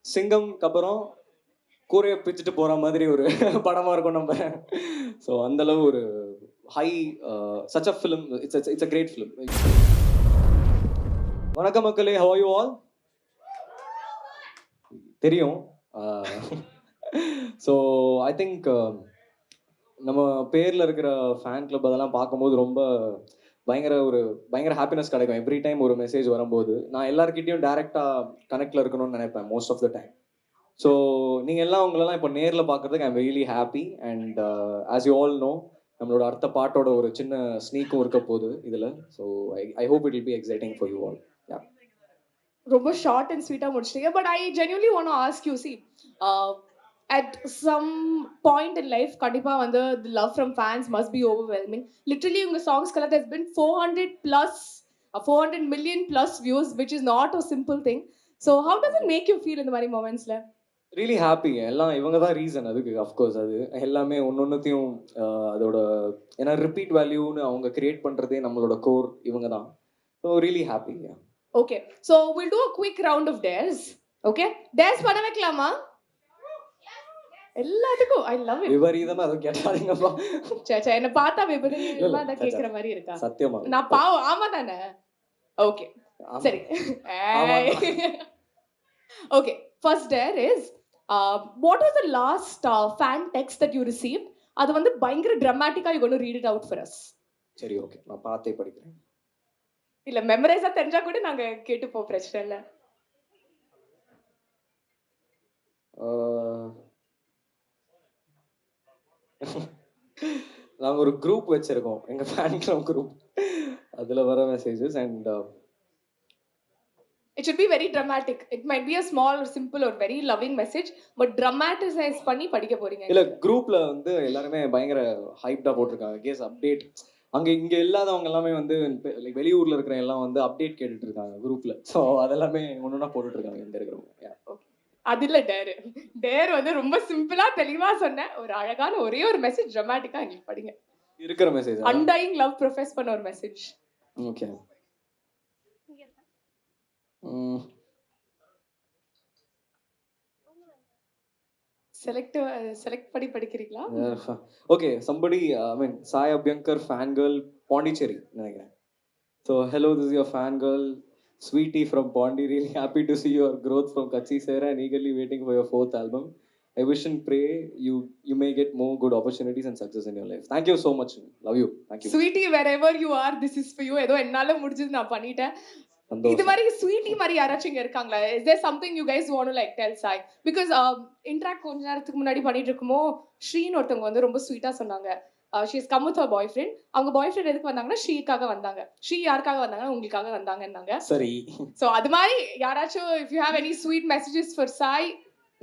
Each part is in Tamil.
சிங்கம்க்கு அப்புறம் கூரையை பிச்சுட்டு போற மாதிரி ஒரு படமா இருக்கும் நம்ம. ஸோ அந்த அளவு ஒரு high such a film. It's a great film. வணக்கம் மக்களே, ஹவ் ஆர் யூ ஆல்? தெரியும். ஸோ ஐ திங்க் நம்ம பேரில் இருக்கிற ஃபேன் கிளப் அதெல்லாம் பார்க்கும்போது ரொம்ப பயங்கர ஹாப்பினஸ் கிடைக்கும் எவ்ரி டைம் ஒரு மெசேஜ் வரும்போது. நான் எல்லாருக்கிட்டையும் டேரெக்டாக கனெக்டில் இருக்கணும்னு நினைப்பேன் most of the time. So நீங்கள் எல்லாம் உங்களெல்லாம் இப்போ நேரில் பார்க்குறதுக்கு I'm really happy. And as you all know, நம்மளோட அடுத்த பாட்டோட ஒரு சின்ன ஸ்னீக்கும் இருக்க போகுது இதில். So I hope it will be exciting for you all. Yeah, ரொம்ப ஷார்ட் அண்ட் ஸ்வீட்டாக முடிச்சிட்டீங்க. But I genuinely want to ask you, சி at some point in life கண்டிப்பாக வந்து the love from fans must be overwhelming. Literally உங்கள் சாங்ஸ்க்கெல்லாம் there's been 400 plus 400 million plus views, which is not a simple thing. So how does it make you feel இந்த மாதிரி மொமெண்ட்ஸில்? ரியலி ஹாப்பிங்க. எல்லாம் இவங்க தான் ரீசன் அதுக்கு. அஃப்கோர்ஸ் அது எல்லாமே ஒன்னொன்னுத்தையும் அதோட ஏன்னா ரிப்பீட் வேல்யூன்னு அவங்க கிரியேட் பண்ணுறதே நம்மளோட கோர் இவங்க தான். ஸோ ரியலி ஹாப்பிங்க. Okay, so we'll do a quick round of dares. Okay, dares பண்ண வைக்கலாமா? எல்லாத்துக்கும் ஐ லவ் இட். விபரீதமா அதுவும் கேட்டாதீங்கப்பா. சே என்ன பார்த்தா விபரீதமா தான் கேட்குற மாதிரி இருக்கா? சத்தியமா நான் பாவம். ஆமா தானே? ஓகே சரி. Okay, first dare is what was the last fan text that you received? அது வந்து பயங்கர ட்ராமாட்டிக்கா you gonna read it out for us. சரி, ஓகே, நான் பார்த்தே படிக்கிறேன். இல்ல மெமரைஸா தெரிஞ்சா கூட நாங்க கேட்டுப்போம், பிரச்சனை இல்ல. நாங்க ஒரு குரூப் வச்சிருக்கோம், எங்க ஃபேன் கிளப் குரூப். அதுல வர messages and it should be very dramatic. It might be a small or simple or very loving message, but dramatize பண்ணி படிக்க போறீங்க. இல்ல, குரூப்ல வந்து எல்லாரும் பயங்கர ஹைப்டா போட்டுருக்காங்க. கேஸ் அப்டேட் அங்க இங்க இல்லாதவங்க எல்லாமே வந்து வெளியூர்ல இருக்கிற எல்லாம் வந்து அப்டேட் கேட்டுட்டு இருக்காங்க குரூப்ல. சோ அதெல்லாமே ஒண்ணுனா போட்டுட்டு இருக்காங்க இங்க இருக்கிறவங்க. அது இல்ல டேர். டேர் வந்து ரொம்ப சிம்பிளா தெளிவா சொன்னேன். ஒரு அழகான ஒரே ஒரு மெசேஜ் ட்ராமாட்டிக்கா எங்களுக்கு படிங்க. இருக்கிற மெசேஜ் அன்டையிங் லவ் ப்ரொஃபஸ் பண்ண ஒரு மெசேஜ். ஓகே. செலக்ட் பண்ணி படிக்கிறீங்களா? Okay, somebody I mean Sai Abhyankar fan girl Pondicherry நினைக்கிறேன். So hello, this is your fan girl Sweetie from Pondi. Really happy to see your growth from Kachi Sera and eagerly waiting for your 4th album. I wish and pray you may get more good opportunities and success in your life. Thank you so much. Love you. Thank you. Sweetie, wherever you are, this is for you. ஏதோ என்னால முடிஞ்சது நான் பண்ணிட்டேன். இது மாதிரி ஸ்வீட்டி மாதிரி யாராச்சும் இங்க இருக்காங்களா? Is there something you guys want to like tell Sai? Because interact கொஞ்ச நேரத்துக்கு முன்னாடி பண்ணிட்டு இருக்குமோ ஸ்ரீன்னு ஒருத்தவங்க வந்து ரொம்ப ஸ்வீட்டா சொன்னாங்க. She is come with her bye friend. அவங்க பாய் ஃப்ரெண்ட் எதுக்கு வந்தாங்கன்னா ஸ்ரீக்காக வந்தாங்க. ஸ்ரீ யாருக்காக வந்தாங்கன்னா உங்களுக்காக வந்தாங்கன்னாங்க. சரி. ஸோ அது மாதிரி யாராச்சும் if you have any sweet messages for Sai,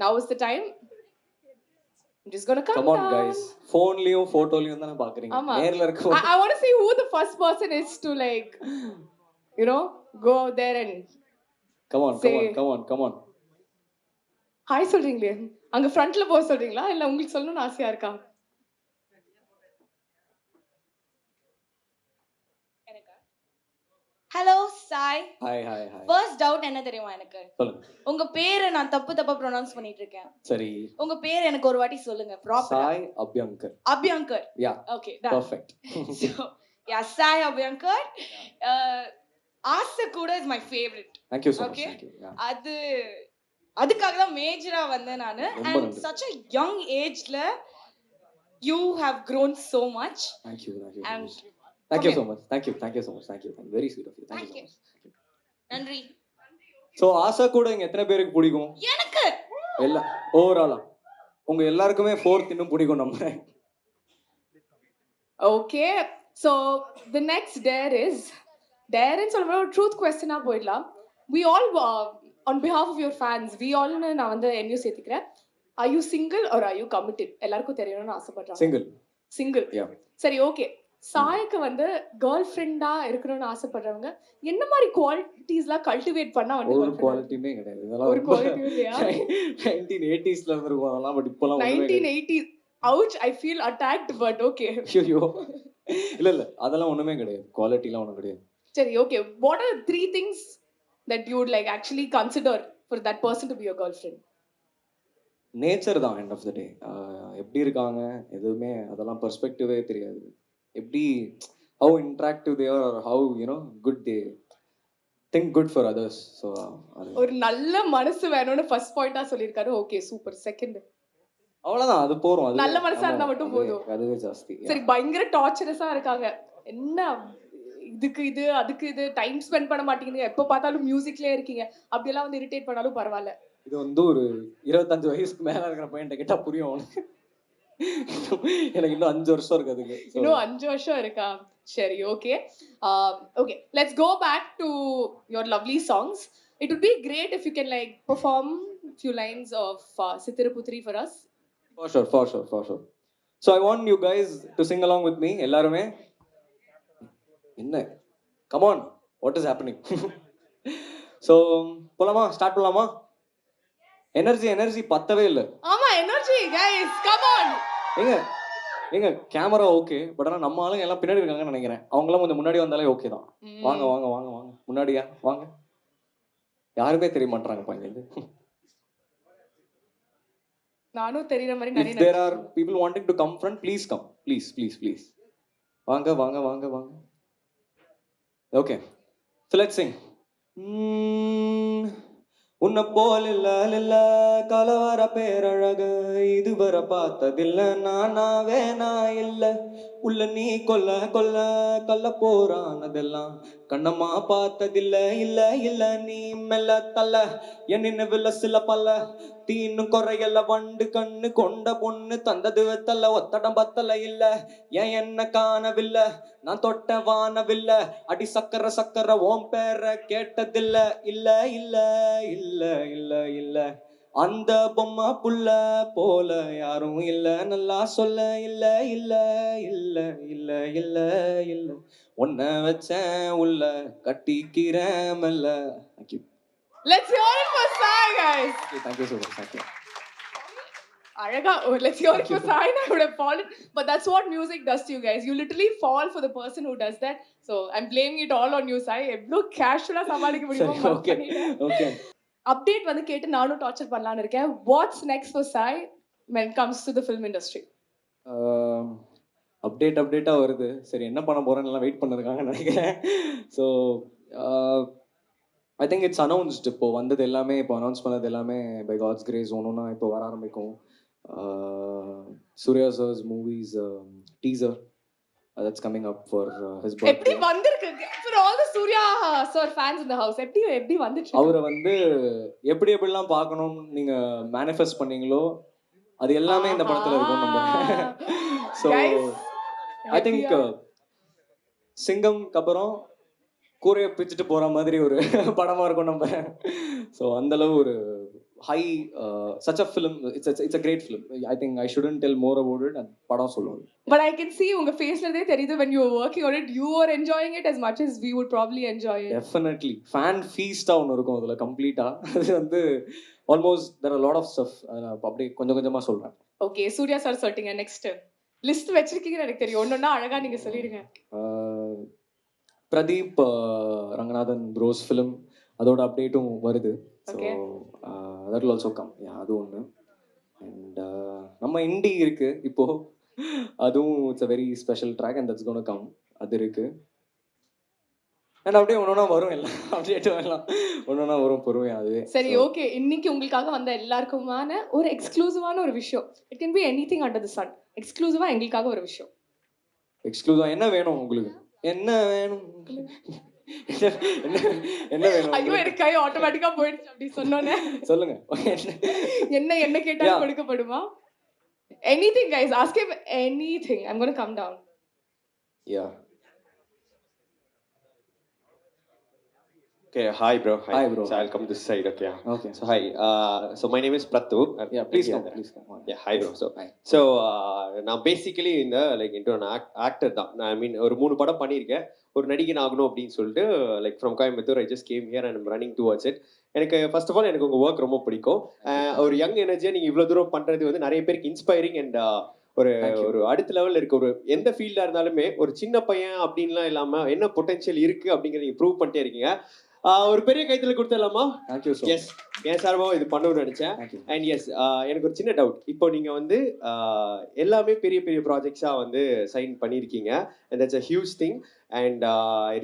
now is the time. Just gonna come on guys. Phoneலயும் photoலயும் தான பாக்குறீங்க. நேர்ல இருக்க I want to see who the first person is to like you know go out there and come on. Hi சொல்றீங்களே, அங்க ஃப்ரண்ட்ல போக சொல்றீங்களா இல்ல உங்களுக்கு சொல்லணும்னு ஆசையா இருக்கா? Hello Sai. Hi. First doubt என்ன தெரியுமா எனக்கு? சொல்லுங்க. உங்க பேரை நான் தப்பா ப்ரொனவுன்ஸ் பண்ணிட்டு இருக்கேன். சரி. உங்க பேர் எனக்கு ஒரு வாட்டி சொல்லுங்க ப்ராப்பரா. Sai Abhyankar. Abhyankar. Yeah. Okay, perfect. So yeah, Sai Abhyankar. Aasa Kooda is my favourite. Thank you so much. Thank you. அதுக்காக தான் மேஜரா வந்தேன் நானு. and such a young ageல you have grown so much. Thank you. and Thank you so much. Thank you so much. Thank you. Very sweet of you. Thank you so much. நன்றி. சோ ஆசா கூட இங்க எத்தனை பேருக்கு பிடிக்கும்? எனக்கு எல்லா ஓவராலா உங்க எல்லாருக்குமே 4th இன்னும் பிடிக்கும் நம்புறேன். Okay, so the next dare is dare ன்னு சொல்லும்போது ஒரு ட்ரூத் क्वेश्चनா போயிடலாம். we all on behalf of your fans, we all நான் வந்து என்னையும் சேர்த்துக்கிறேன். are you single or are you committed? எல்லாருக்கும் தெரியணும்னு ஆசைப்படுறாங்க. சிங்கிள். யா. சரி, ஓகே. சாய்க்கு வந்து கேர்ள் ஃப்ரெண்டா இருக்கணும்னு ஆசைப்படுறவங்க என்ன மாதிரி குவாலிட்டிஸ்லாம் கல்டிவேட் பண்ணா வந்து ஒரு குவாலிட்டியுமே கிடையாது. இதெல்லாம் ஒரு குவாலிட்டி இல்லையா? 1980sல இருந்திருக்கும் அதெல்லாம். பட் இப்போலாம் 1980s ouch I feel attacked but okay. ஐயோ இல்ல அதெல்லாம் ஒண்ணுமே கிடையாது. குவாலிட்டிலாம் ஒண்ணும் கிடையாது. சரி, okay. What are 3 things that you would like actually consider for that person to be your girlfriend? Nature தான் எண்ட் ஆஃப் த டே. எப்படி இருக்காங்க எதுவுமே அதெல்லாம் பெர்ஸ்பெக்டிவே தெரியாது. எப்படி how interactive they are, how you know good they think good for others. So அது ஒரு நல்ல மனசு வேணும்னு ஃபர்ஸ்ட் பாயிண்டா சொல்லியிருக்காரு. Okay super. செகண்ட், அவ்வளோதான், அது போகிறோம். அது நல்ல மனசா இருந்தா மட்டும் போதும். அதுவே ஜாஸ்தி. சரி, பயங்கர டார்ச்சரஸா இருக்காங்க. என்ன இதுக்கு இது அதுக்கு இது டைம் ஸ்பெண்ட் பண்ண மாட்டேங்குது, எப்போ பார்த்தாலும் மியூசிக்லயே இருக்கீங்க, அப்படியெல்லாம் வந்து இரிட்டேட் பண்ணாலும் பரவாயில்ல. இது வந்து ஒரு 25 வயசுக்கு மேல இருக்கிற பையன்ட்ட கேட்டா புரியும் அவனுக்கு. எனக்கு இன்னும் 5 வருஷம் இருக்கு அதுக்கு. இன்னும் 5 வருஷம் இருக்கா? சரி, okay. Okay, let's go back to your lovely songs. It would be great if you can like perform few lines of Sitiruputri for us. For sure. So I want you guys to sing along with me. எல்லாருமே என்ன, come on, what is happening? So போலாமா, ஸ்டார்ட் பண்ணலாமா? எனர்ஜி பத்தவே இல்லை. ஆமா, எனர்ஜி guys, come on. ஏங்க கேமரா ஓகே, பட் ஆனால் நம்ம ஆளுங்க எல்லாம் பின்னாடி இருக்காங்கன்னு நினைக்கிறேன். அவங்களாம் கொஞ்சம் முன்னாடி வந்தாலே ஓகே தான். வாங்க முன்னாடியா வாங்க. யாருமே தெரிய மாட்டாங்க பாங்க. நானும் தெரியற மாதிரி நிறைய. If there are people wanting to come front, please come. Please. வாங்க. Okay. So let's sing. உன்னை போல் இல்ல கலவர பேரழக இதுவரை பார்த்ததில்ல, நானாவே நான் இல்ல, உள்ள நீ கொல்ல போறானதெல்லாம் கண்ணம்மா பார்த்ததில்ல, இல்ல நீ மெல்ல தள்ள என் நினைவுல சில பல்ல தீன்னு குறையல வண்டு கண்ணு கொண்ட பொண்ணு தந்தது வெத்தல ஒத்தடம் பத்தல இல்ல, ஏன் என்ன காணவில்லை, நான் தொட்ட வானவில்லை, அடி சக்கர ஓம் பேர கேட்டதில்ல, இல்ல அந்த பொம்மை புள்ள போல யாரும் இல்ல, நல்லா சொல்ல இல்ல உன்னை வச்சேன் உள்ள கட்டிக்கிறேன் மெல்ல. Thank you. Let's hear it for Sai, guys. Thank you so much. Thank you. அழகா, let's hear it for Sai. I would have fallen, but that's what music does to you guys. You literally fall for the person who does that. So I'm blaming it all on you, Sai. எவ்வளோ கேஷுவலா சமாளிக்க முடியுமோ. Okay. அப்டேட் வந்து கேட்டு நானும் டார்ச்சர் பண்ணலான்னு இருக்கேன். What's next for Sai when it comes to the film industry? அப்டேட்டா வருது. சரி, என்ன பண்ண போறேன்னு எல்லாம் வெயிட் பண்ணிருக்காங்கன்னு நினைக்கிறேன். So I think it's announced. இப்போ வந்தது எல்லாமே, இப்போ அனௌன்ஸ் பண்ணது எல்லாமே பை காட்ஸ் கிரேஸ் ஒன்றுனா இப்போ வர ஆரம்பிக்கும். Surya sir's movies teaser that's coming up for his birthday. எப்படி வந்திருக்கு for all the Surya sir fans in the house? எப்படி வந்துச்சு? அவரை வந்து எப்படிலாம் பார்க்கணும் நீங்க மேனிஃபெஸ்ட் பண்ணீங்களோ அது எல்லாமே இந்த படத்துல இருக்கும் நம்ம. ஸோ ஐ திங்க் சிங்கம்க்கு அப்புறம் கூரையை பிச்சுட்டு போற மாதிரி ஒரு படமா இருக்கும் நம்ம. ஸோ அந்த அளவு ஒரு high such a film, it's a great film. I think I shouldn't tell more about it and படம் சொல்லுவாங்க. But I can see உங்க ஃபேஸ்ல இருந்தே தெரியுது when you were working on it you were enjoying it as much as we would probably enjoy it. Definitely fan feast ஒன்று இருக்கும் அதுல கம்ப்ளீட்டா. அது வந்து almost there are a lot of stuff. அப்படியே கொஞ்சமா சொல்றேன். Okay, சூர்யா சார் சொல்லிட்டீங்க. நெக்ஸ்ட் லிஸ்ட் வச்சிருக்கீங்கன்னு எனக்கு தெரியும். ஒன்னொன்னா அழகா நீங்க சொல்லிடுங்க. பிரதீப் ரங்கநாதன் ப்ரோஸ் ஃபிலிம் அதோட அப்டேட்டும் வருது. So that will also come. அது ஒன்று. அண்ட் நம்ம இண்டி இருக்கு இப்போ, அதுவும் it's a very special track and that's gonna come. அது இருக்கு. அண்ட் அப்படியே ஒன்னொன்னா வரும், எல்லாம் அப்டேட் வரலாம், ஒன்னொன்னா வரும் பொறுமையா அதுவே. சரி, ஓகே. இன்னைக்கு உங்களுக்காக வந்த எல்லாருக்குமான ஒரு எக்ஸ்க்ளூசிவான ஒரு விஷயம். It can be anything under the sun. எக்ஸ்க்ளூசிவா எங்களுக்காக ஒரு விஷயம். எக்ஸ்க்ளூசிவா என்ன வேணும் உங்களுக்கு? என்ன வேணும்? என்ன வேணும்? ஐயோ, எனக்கு கை ஆட்டோமேட்டிக்கா போயிடுச்சு அப்படி சொன்னோனே. சொல்லுங்க. என்ன கேட்டாலும் கொடுக்கப்படுமா? Anything guys, ask him anything. I'm going to come down. Yeah. Okay, hi bro. Hi bro. So I'll come this side. Okay. Okay. So hi. So my name is Prathu. Yeah, please come. Please come. Yeah, hi bro. So hi. So நான் பேசிக்கலி இந்த லைக் into an actor தான். I mean ஒரு 3 படம் பண்ணியிருக்கேன். ஒரு நடிகன் ஆகணும் அப்படின்னு சொல்லிட்டு like from Coimbatore I just game here and I'm running towards it. எனக்கு ஃபர்ஸ்ட் ஆஃப் ஆல் எனக்கு உங்கள் ஒர்க் ரொம்ப பிடிக்கும். ஒரு யங் எனர்ஜியாக நீங்கள் இவ்வளோ தூரம் பண்ணுறது வந்து நிறைய பேருக்கு இன்ஸ்பைரிங் அண்ட் ஒரு அடுத்த லெவலில் இருக்க ஒரு எந்த ஃபீல்டாக இருந்தாலுமே ஒரு சின்ன பையன் அப்படின்லாம் இல்லாமல் என்ன பொட்டன்ஷியல் இருக்குது அப்படிங்கிறத நீங்கள் ப்ரூவ் பண்ணிட்டே இருக்கீங்க. ஒரு பெரிய கைத்துல கொடுத்துடலாமா? தேங்க்யூ ஸோ எஸ், என் சார்பாக இது பண்ணணும்னு நினைச்சேன். தேங்க்யூ. அண்ட் எஸ், எனக்கு ஒரு சின்ன டவுட். இப்போ நீங்க வந்து எல்லாமே பெரிய பெரிய ப்ராஜெக்ட்ஸா வந்து சைன் பண்ணியிருக்கீங்க. And that's a huge thing. And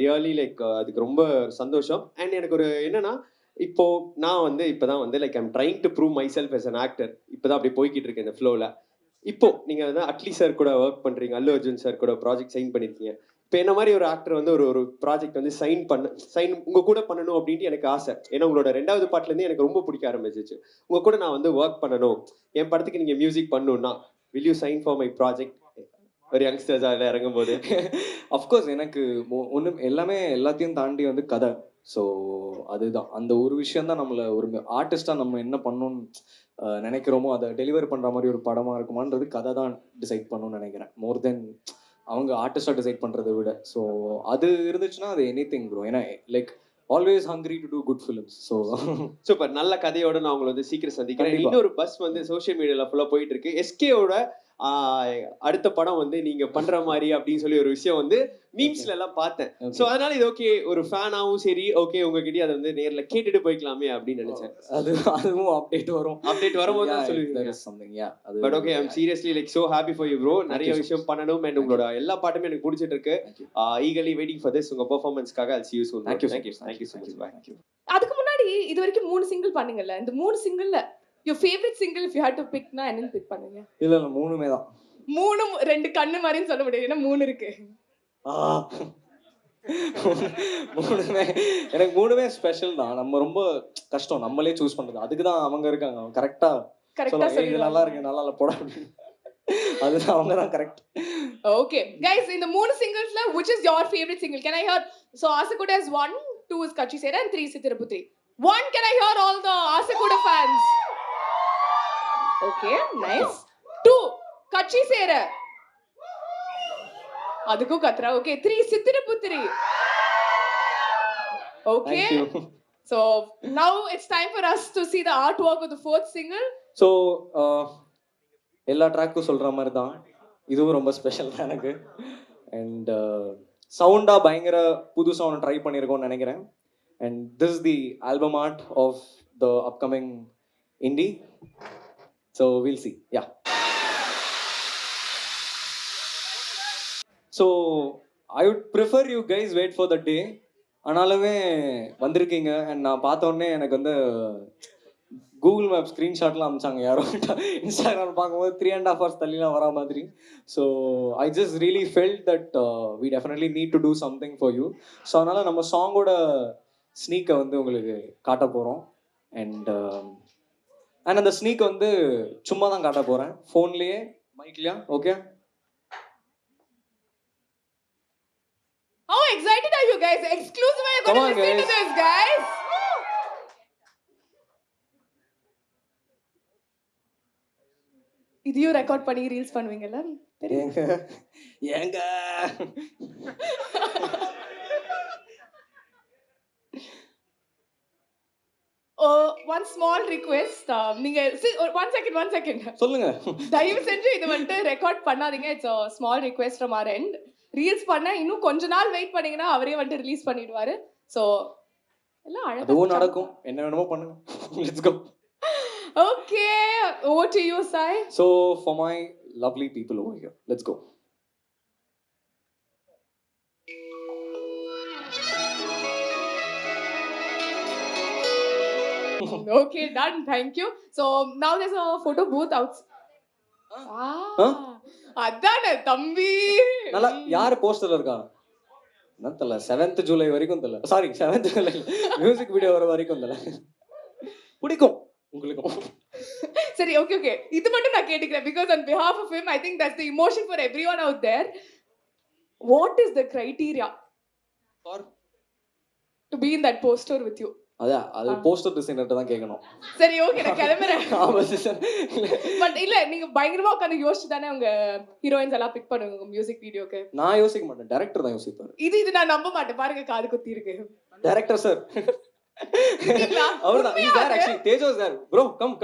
really like அதுக்கு ரொம்ப சந்தோஷம். அண்ட் எனக்கு ஒரு என்னன்னா, இப்போ நான் வந்து இப்பதான் வந்து like I'm trying to prove myself as an actor. இப்பதான் அப்படி போய்கிட்டு இருக்கேன் இந்த ஃப்ளோல. இப்போ நீங்க வந்து அட்லி சார் கூட ஒர்க் பண்றீங்க, அல்லு அர்ஜுன் சார் கூட ப்ராஜெக்ட் சைன் பண்ணிருக்கீங்க. இப்போ என்ன மாதிரி ஒரு ஆக்டர் வந்து ஒரு ப்ராஜெக்ட் வந்து சைன் உங்க கூட பண்ணணும் அப்படின்ட்டு எனக்கு ஆசை. ஏன்னா உங்களோட 2வது பாட்டுல இருந்து எனக்கு ரொம்ப பிடிக்க ஆரம்பிச்சிச்சு. உங்க கூட நான் வந்து ஒர்க் பண்ணணும், என் படத்துக்கு நீங்க மியூசிக் பண்ணணும்னா will you sign for my project? ஒரு யங்ஸ்டர்ஸ் அதில் இறங்கும் போது அஃப்கோர்ஸ் எனக்கு ஒன்றும் எல்லாமே எல்லாத்தையும் தாண்டி வந்து கதை. ஸோ அதுதான் அந்த ஒரு விஷயம் தான் நம்மளை ஒரு ஆர்டிஸ்டாக நம்ம என்ன பண்ணணும்னு நினைக்கிறோமோ அதை டெலிவர் பண்ணுற மாதிரி ஒரு படமாக இருக்குமான்றது கதை தான் டிசைட் பண்ணணும்னு நினைக்கிறேன். மோர் தென் அவங்க ஆர்டிஸ்டாக டிசைட் பண்ணுறதை விட. ஸோ அது இருந்துச்சுன்னா அது எனி திங் ப்ரோ. ஏன்னா like always hungry to do good films. So super. நல்ல கதையோட நான் உங்களை வந்து சீக்கிரம் சந்திக்கிறேன். கண்டிப்பா. இன்னொரு பஸ் வந்து சோஷியல் மீடியால ஃபுல்லா போயிட்டு இருக்கு. எஸ்கேவோட அடுத்த படம் வந்து நீங்க பண்ற மாதிரி அப்படின்னு சொல்லி ஒரு விஷயம் வந்து மீம்ஸ்ல எல்லாம் பார்த்தேன். சோ அதனால இது ஓகே, ஒரு ஃபேனாவும் சரி ஓகே உங்ககிட்ட அதை வந்து நேர்ல கேட்டுட்டு போய்க்கலாமே அப்படின்னு நினைச்சேன். அதுவும் அப்டேட் வரும். அப்டேட் வரும்போது தான் சொல்லுவீங்க. But okay, I am seriously like so happy for you bro. நிறைய விஷயம் பண்ணணும். அண்ட் உங்களோட எல்லா பாட்டுமே எனக்கு பிடிச்சிட்டு இருக்கு. Eagerly waiting for this. உங்க பெர்ஃபார்மன்ஸ்க்காக I'll see you soon. Thank you. Thank you so much. Bye. அதுக்கு முன்னாடி இது வரைக்கும் 3 சிங்கிள் பண்ணீங்கல்ல, இந்த 3 சிங்கிள்ல your favorite single if you had to pick னா என்னன்னு பிக் பண்ணுங்க? இல்ல மூணுமே தான். 3 2 கண்ணு மாதிரின்னு சொல்ல முடியாது. ஏன்னா 3 இருக்கு. மூணுமே எனக்கு மூணுமே ஸ்பெஷல் தான். நம்ம ரொம்ப கஷ்டம் நம்மளே சூஸ் பண்றது. அதுக்கு தான் அவங்க இருக்காங்க. கரெக்டா கரெக்ட்டா இது நல்லா இருக்கு, நல்லா இல்ல போடா. அதுதான் அவங்க தான் கரெக்ட். Okay guys, இந்த 3 singlesல which is your favorite single? Can I hear? So Asakuda has 1, 2 is Kachi Sera and 3 is Tirupati. 1, can I hear all the Asakuda fans? Okay, nice. 2 Kachi Sera. அதுக்கு கத்ரா. Okay, 3 Sitiruputri. Okay. Thank you. So now it's time for us to see the artwork of the 4th single. So எல்லா ட்ராக்கும் சொல்ற மாதிரி தான் இதுவும் ரொம்ப ஸ்பெஷல் தான் எனக்கு. அண்ட் சவுண்டா பயங்கர புது சவுண்ட் ட்ரை பண்ணியிருக்கோம்னு நினைக்கிறேன். And this the album art of the upcoming indie. So will see. Yeah, so I would prefer you guys wait for the day. ஆனாலுமே வந்திருக்கீங்க. அண்ட் நான் பார்த்தோன்னே எனக்கு வந்து கூகுள் மேப் ஸ்க்ரீன்ஷாட்லாம் அனுப்பிச்சாங்க யாரோ. இன்ஸ்டாகிராம் பார்க்கும்போது 3.5 hours தள்ளிலாம் வரா மாதிரி. So I just really felt that we definitely need to do something for you. So அதனால் நம்ம சாங்கோட ஸ்னீக்கை வந்து உங்களுக்கு காட்ட போகிறோம். அண்ட் அந்த ஸ்னீக்கை வந்து சும்மா தான் காட்ட போகிறேன், ஃபோன்லேயே மைக்லையா. Okay, How excited are you guys? Exclusive, I'm Come going on, to listen to guys. this, guys. இதையும் ரெக்கார்ட் பண்ணி ரீல்ஸ் பண்ணுவீங்கல்ல? ஏங்க ஏங்க One small request. நீங்க one second. சொல்லுங்க. தயவு செஞ்சு இது வந்துட்டு ரெக்கார்ட் பண்ணாதீங்க. It's a small request from our end. Reels பண்ண இன்னும் கொஞ்ச நாள் வெயிட் பண்ணீங்கன்னா அவரே வந்துட்டு ரிலீஸ் பண்ணிடுவாரு. ஸோ எல்லாம் அழகா அதுவும் நடக்கும். என்ன வேணுமோ பண்ணுங்க. Let's go. Okay, over to you, Sai. So for my lovely people over here, let's go. Okay, done. Thank you. So now there's a photo booth outside. அதானே தம்பி. நல்லா யார் போஸ்டர்ல இருக்கா? என்ன தெரியல. 7th July வரைக்கும் தெரியல. Sorry 7th July music video வர வரைக்கும் தெரியல. பிடிக்கும் உங்களுக்கும். சரி, ஓகே. இது மட்டும் நான் கேட்டுக்கிறேன். Because on behalf of him, I think that's the emotion for everyone out there. What is the criteria For to be in that poster with you? அது போஸ்டர் டிசைனர்ட்ட தான் கேட்கணும். சரி, ஓகே, நான் கிளம்புறேன். ஆப்போசிஷன் பட் இல்ல, நீங்க பயங்கரமா உட்கார்ந்து யோசிச்சு தானே உங்க ஹீரோயின்ஸ் எல்லாம் பிக் பண்ணுவீங்க உங்க மியூசிக் வீடியோக்கு. நான் யோசிக்க மாட்டேன், டைரக்டர் தான் யோசிப்பாரு. இது நான் நம்ப மாட்டேன். பாருங்க, காது குத்தி இருக்கு. டைரக்டர் சார் அவர்தான். He's there actually. Tejo is there. Bro, come.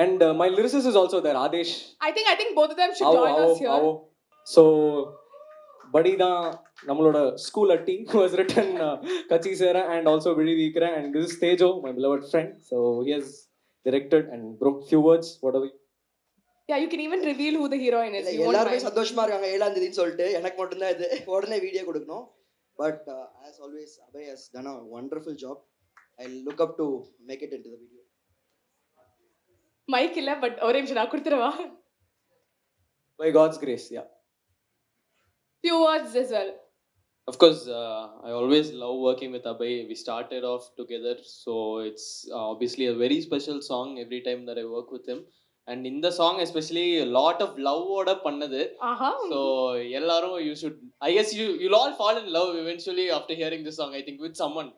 And my lyricist is also there, Adesh. I think both of them should join us here. So buddy தான் நம்மளோட ஸ்கூல் அட்டி was written Katchi Sera and also Vizhi Veekura and this is Tejo my beloved friend. So he has directed and bro few words whatever. Yeah, you can even reveal who the heroine is. இல்லை, You won't எல்லாருமே mind. சந்தோஷமா இருக்காங்க 7ஆம் தேதின்னு சொல்லிட்டு. எனக்கு மட்டும்தான் இது உடனே வீடியோ கொடுக்கணும். But as always Abhay has done a wonderful job. I look up to make it into the video. Mike இல்ல, பட் ஒரே நிமிஷம் நான் கொடுத்துருவா. By God's grace, yeah. Few words as well. Of course, I always love working with Abhay. We started off together, so it's obviously a very special song every time that I work with him. And in the song, especially, a lot of love oda pannadu. So, ellarum you should. I guess you'll all fall in love eventually after hearing this song. I think with someone.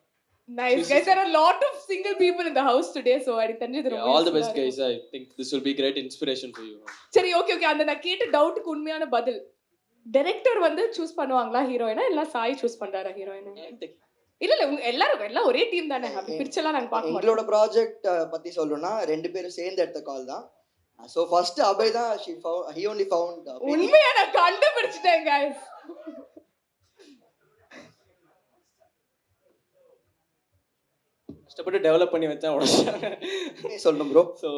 Nice guys, there are a lot of single people in the house today, so I think Yeah, all the best, guys. I think this will be great inspiration for you. சரி, ஓகே ஓகே. அந்த நான் கேட்ட டவுட்டுக்கு உண்மையான பதில், டைரக்டர் வந்து சூஸ் பண்ணுவாங்களா ஹீரோயினா, இல்ல சாய் சூஸ் பண்றாரா ஹீரோயினா? இல்ல இல்ல, உங்க எல்லாரும் எல்லாம் ஒரே டீம் தானே, அப்படி பிரிச்சலாம் நாங்க பார்க்க மாட்டோம். எங்களோட ப்ராஜெக்ட் பத்தி சொல்லணும்னா ரெண்டு பேரும் சேர்ந்து எடுத்த கால் தான். ஸோ ஃபர்ஸ்ட் அபய் தான் he only found உண்மையா நான் கண்டுபிடிச்சிட்டேன் guys. கஷ்டப்பட்டு டெவலப் பண்ணி வச்சேன் உடச்சாங்க. சொல்லணும் ப்ரோ. ஸோ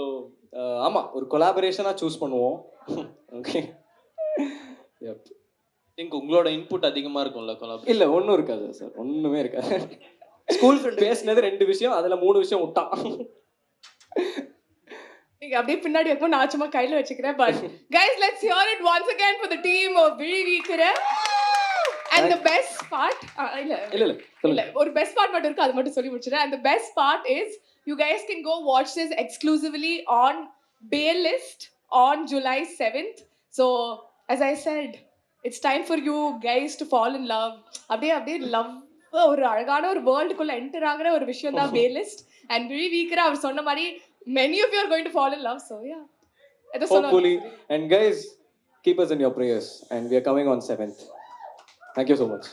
ஆமாம், ஒரு கொலாபரேஷனாக சூஸ் பண்ணுவோம். ஓகே. திங்க் உங்களோட இன்புட் அதிகமா இருக்கும்ல கொலாபரேஷன்? இல்லை, ஒன்றும் இருக்காது சார், ஒன்றுமே இருக்காது. ஸ்கூல் ஃப்ரெண்ட் பேசினது 2 விஷயம், அதில் 3 விஷயம் விட்டான். நீங்க அப்படியே பின்னாடி வைக்கும், நான் சும்மா கையில வச்சுக்கிறேன். But guys, let's hear it once again for the team of விழி வீக்கிற. And the best part, இல்ல ஒரு best part மட்டும் இருக்கு, அது மட்டும் சொல்லி முடிச்சிடுறேன். And the best part is you guys can go watch this exclusively on Baylist on July 7th. So as I said, it's time for you guys to fall in love. அப்படியே லவ் ஒரு அழகான ஒரு வேர்ல்டுக்குள்ள என்டர் ஆகுற ஒரு விஷயம் தான் Baylist. And விழி வீக்கிற அவர் சொன்ன மாதிரி many of you are going to fall in love. So yeah, hopefully. And guys, keep us in your prayers, and we are coming on 7th. Thank you so much.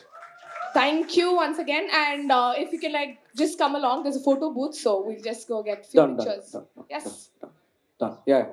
Thank you once again. And if you can like just come along, there's a photo booth, so we'll just go get few pictures. Yes. Done. Yeah.